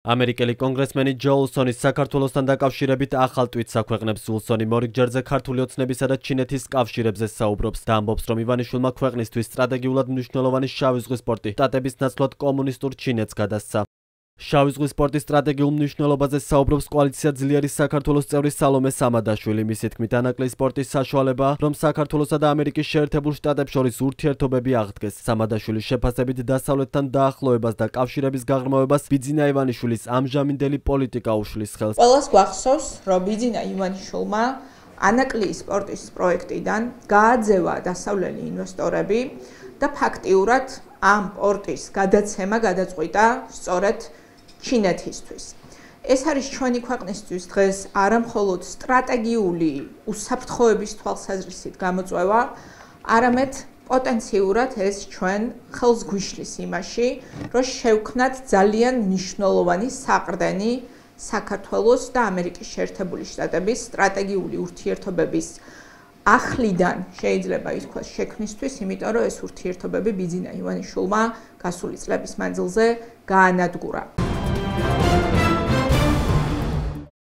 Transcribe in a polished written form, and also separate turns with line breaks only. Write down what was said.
ამერიკელი კონგრესმენი ჯო ულსონის საქართველოსთან დაკავშირებით ახალ ტვიტს აქვეყნებს. ულსონი მორიგჯერზე ქართული ოცნებისა და ჩინეთის კავშირებზე საუბრობს და ამბობს, რომ ივანიშვილმა ქვეყნისთვის სტრატეგიულად მნიშვნელოვანი შავი ზღვის პორტი შტატების ნაცვლად კომუნისტურ ჩინეთს გადასცა. შავი ზღვის პორტის სტრატეგიულ მნიშვნელობაზე საუბრობს კოალიცია ძლიერი საქართველოს წევრი სალომე სამადაშვილი. მისი თქმით, ანაკლიის პორტის საშუალებაა, რომ საქართველოსა და ამერიკის შეერთებულ შტატებს შორის ურთიერთობები აღდგეს. სამადაშვილის შეფასებით, დასავლეთთან დაახლოებას და კავშირების გაღრმავებას ბიძინა ივანიშვილის ამჟამინდელი პოლიტიკა უშლის ხელს.
ყველას გვახსოვს, რომ ბიძინა ივანიშვილმა ანაკლიის პორტის პროექტიდან გააძევა დასავლელი ინვესტორები და ფაქტიურად ამ პორტის გადაცემა გადაწყვიტა სწორედ ჩინეთისთვის. ეს არის ჩვენი ქვეყნისთვის დღეს არა მხოლოდ სტრატეგიული უსაფრთხოების თვალსაზრისით გამოწვევა, არამედ პოტენციურად ეს ჩვენ ხელს გვიშლის იმაში, რომ შევქმნათ ძალიან მნიშვნელოვანი საყრდენი საქართველოს და ამერიკის შეერთებული შტატების სტრატეგიული ურთიერთობების ახლიდან შეიძლება ითქვას შექმნისთვის, იმიტომ რომ ეს ურთიერთობები ბიძინა ივანიშვილმა გასული წლების მანძილზე გაანადგურა.